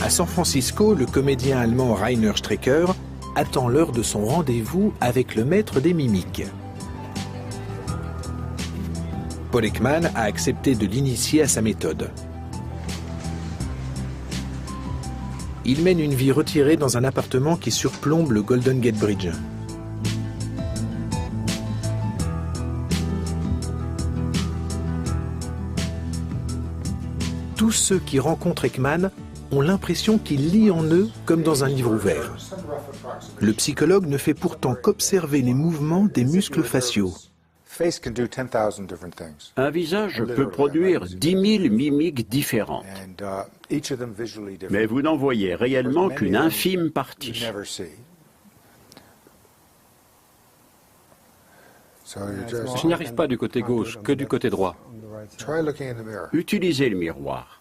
À San Francisco, le comédien allemand Rainer Strecker attend l'heure de son rendez-vous avec le maître des mimiques. Paul Ekman a accepté de l'initier à sa méthode. Il mène une vie retirée dans un appartement qui surplombe le Golden Gate Bridge. Tous ceux qui rencontrent Ekman ont l'impression qu'il lit en eux comme dans un livre ouvert. Le psychologue ne fait pourtant qu'observer les mouvements des muscles faciaux. Un visage peut produire 10 000 mimiques différentes, mais vous n'en voyez réellement qu'une infime partie. Je n'y arrive pas du côté gauche, que du côté droit. Utilisez le miroir.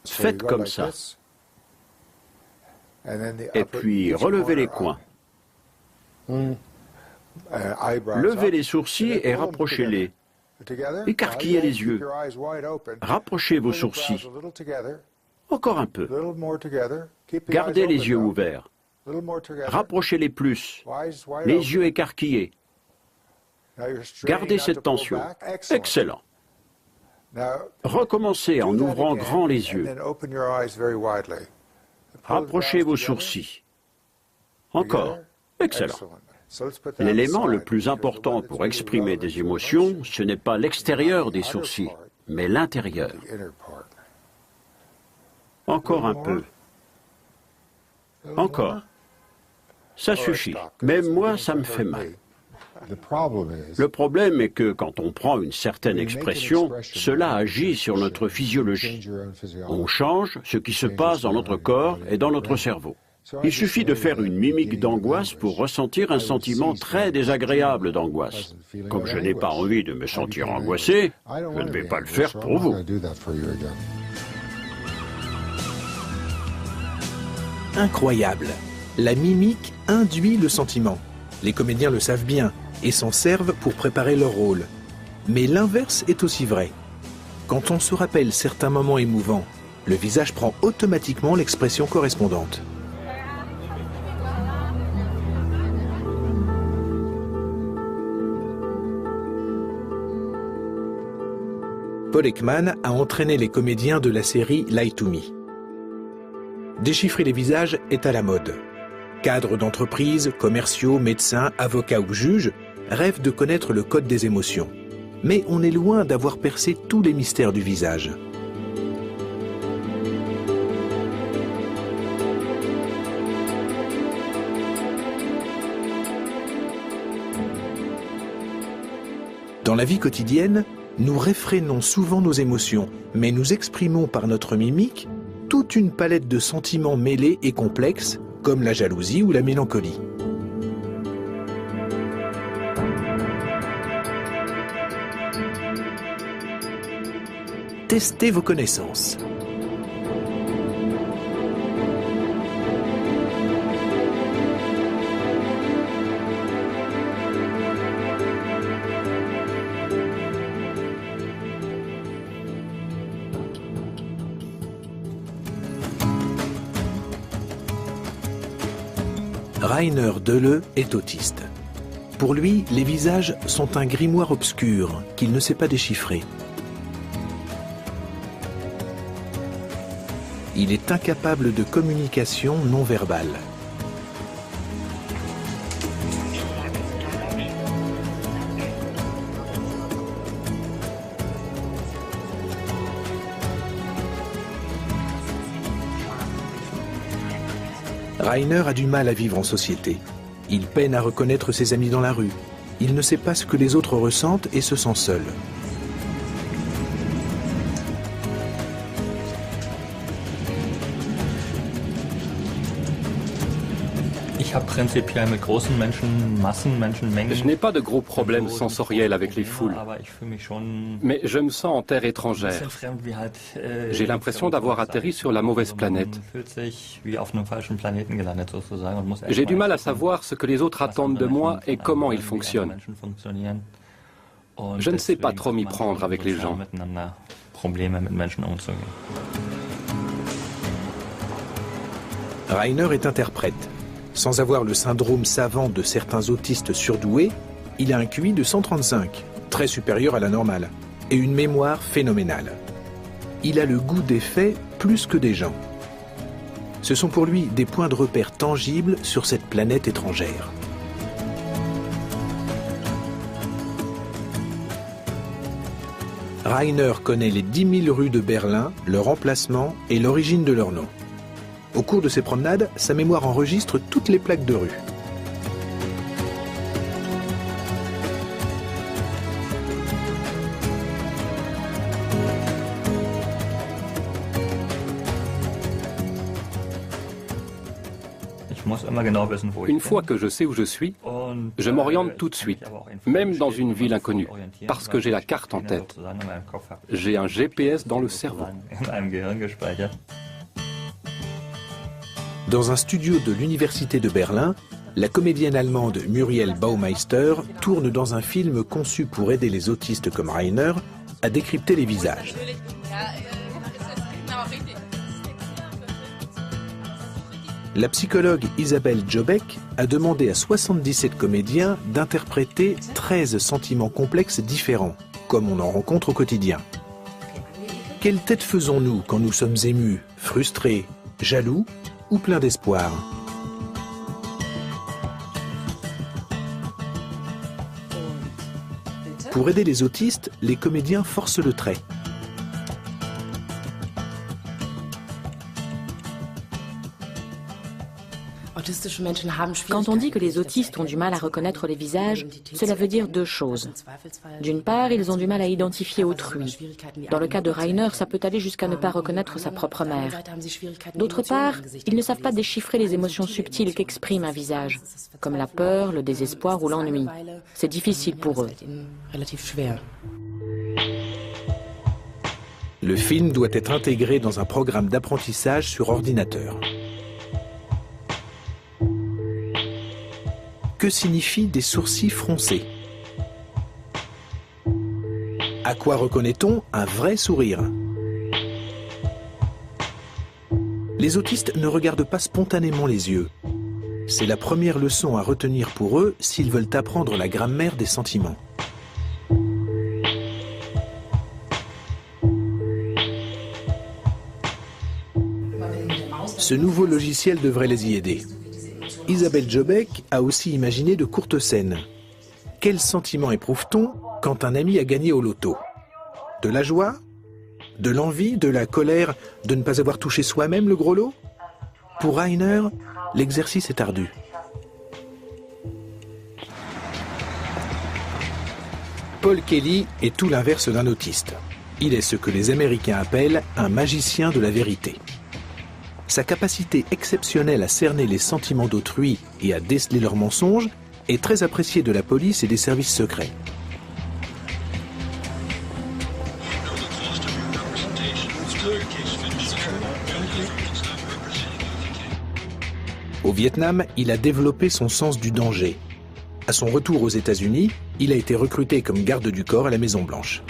Faites comme ça. Et puis relevez les coins. Levez les sourcils et rapprochez-les. Écarquillez les yeux. Rapprochez vos sourcils. Encore un peu. Gardez les yeux ouverts. Rapprochez-les plus. Les yeux écarquillés. Gardez cette tension. Excellent. Recommencez en ouvrant grand les yeux. Rapprochez vos sourcils. Encore. Excellent. L'élément le plus important pour exprimer des émotions, ce n'est pas l'extérieur des sourcils, mais l'intérieur. Encore un peu. Encore. Ça suffit. Même moi, ça me fait mal. Le problème est que quand on prend une certaine expression, cela agit sur notre physiologie. On change ce qui se passe dans notre corps et dans notre cerveau. Il suffit de faire une mimique d'angoisse pour ressentir un sentiment très désagréable d'angoisse. Comme je n'ai pas envie de me sentir angoissé, je ne vais pas le faire pour vous. Incroyable. La mimique induit le sentiment. Les comédiens le savent bien et s'en servent pour préparer leur rôle. Mais l'inverse est aussi vrai. Quand on se rappelle certains moments émouvants, le visage prend automatiquement l'expression correspondante. Paul Ekman a entraîné les comédiens de la série Lie to Me. Déchiffrer les visages est à la mode. Cadres d'entreprise, commerciaux, médecins, avocats ou juges rêvent de connaître le code des émotions. Mais on est loin d'avoir percé tous les mystères du visage. Dans la vie quotidienne, nous réfrénons souvent nos émotions, mais nous exprimons par notre mimique toute une palette de sentiments mêlés et complexes, comme la jalousie ou la mélancolie. Testez vos connaissances. Rainer Deleu est autiste. Pour lui, les visages sont un grimoire obscur qu'il ne sait pas déchiffrer. Il est incapable de communication non verbale. Rainer a du mal à vivre en société. Il peine à reconnaître ses amis dans la rue. Il ne sait pas ce que les autres ressentent et se sent seul. Je n'ai pas de gros problèmes sensoriels avec les foules, mais je me sens en terre étrangère. J'ai l'impression d'avoir atterri sur la mauvaise planète. J'ai du mal à savoir ce que les autres attendent de moi et comment ils fonctionnent. Je ne sais pas trop m'y prendre avec les gens. Rainer est interprète. Sans avoir le syndrome savant de certains autistes surdoués, il a un QI de 135, très supérieur à la normale, et une mémoire phénoménale. Il a le goût des faits plus que des gens. Ce sont pour lui des points de repère tangibles sur cette planète étrangère. Rainer connaît les 10 000 rues de Berlin, leur emplacement et l'origine de leur nom. Au cours de ses promenades, sa mémoire enregistre toutes les plaques de rue. Une fois que je sais où je suis, je m'oriente tout de suite, même dans une ville inconnue, parce que j'ai la carte en tête. J'ai un GPS dans le cerveau. Dans un studio de l'Université de Berlin, la comédienne allemande Muriel Baumeister tourne dans un film conçu pour aider les autistes comme Rainer à décrypter les visages. La psychologue Isabelle Jobeck a demandé à 77 comédiens d'interpréter 13 sentiments complexes différents, comme on en rencontre au quotidien. Quelle tête faisons-nous quand nous sommes émus, frustrés, jaloux ou pleins d'espoir? Pour aider les autistes, les comédiens forcent le trait. Quand on dit que les autistes ont du mal à reconnaître les visages, cela veut dire deux choses. D'une part, ils ont du mal à identifier autrui. Dans le cas de Rainer, ça peut aller jusqu'à ne pas reconnaître sa propre mère. D'autre part, ils ne savent pas déchiffrer les émotions subtiles qu'exprime un visage, comme la peur, le désespoir ou l'ennui. C'est difficile pour eux. Le film doit être intégré dans un programme d'apprentissage sur ordinateur. Que signifient des sourcils froncés? À quoi reconnaît-on un vrai sourire? Les autistes ne regardent pas spontanément les yeux. C'est la première leçon à retenir pour eux s'ils veulent apprendre la grammaire des sentiments. Ce nouveau logiciel devrait les y aider. Isabelle Jobeck a aussi imaginé de courtes scènes. Quel sentiment éprouve-t-on quand un ami a gagné au loto? De la joie? De l'envie? De la colère de ne pas avoir touché soi-même le gros lot? Pour Rainer, l'exercice est ardu. Paul Kelly est tout l'inverse d'un autiste. Il est ce que les Américains appellent un magicien de la vérité. Sa capacité exceptionnelle à cerner les sentiments d'autrui et à déceler leurs mensonges est très appréciée de la police et des services secrets. Au Vietnam, il a développé son sens du danger. À son retour aux États-Unis, il a été recruté comme garde du corps à la Maison-Blanche.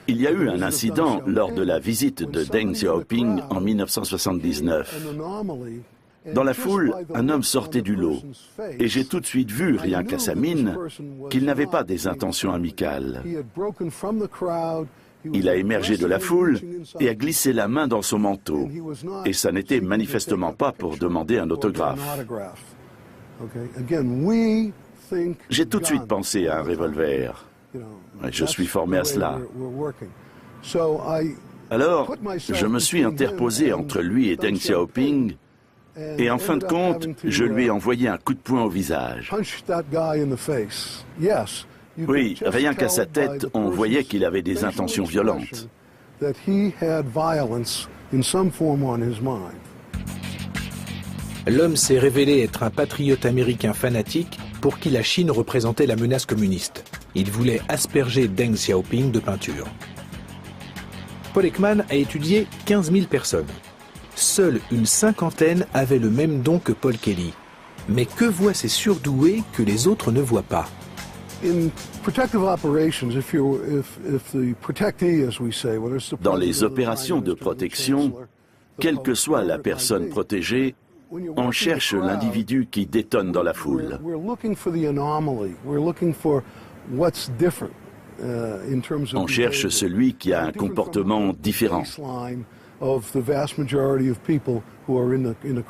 Il y a eu un incident lors de la visite de Deng Xiaoping en 1979. Dans la foule, un homme sortait du lot et j'ai tout de suite vu, rien qu'à sa mine, qu'il n'avait pas des intentions amicales. Il a émergé de la foule et a glissé la main dans son manteau. Et ça n'était manifestement pas pour demander un autographe. J'ai tout de suite pensé à un revolver. Je suis formé à cela. Alors, je me suis interposé entre lui et Deng Xiaoping et en fin de compte, je lui ai envoyé un coup de poing au visage. Oui, rien qu'à sa tête, on voyait qu'il avait des intentions violentes. L'homme s'est révélé être un patriote américain fanatique pour qui la Chine représentait la menace communiste. Il voulait asperger Deng Xiaoping de peinture. Paul Ekman a étudié 15 000 personnes. Seule une cinquantaine avait le même don que Paul Kelly. Mais que voient ces surdoués que les autres ne voient pas? Dans les opérations de protection, quelle que soit la personne protégée, on cherche l'individu qui détonne dans la foule. On cherche celui qui a un comportement différent.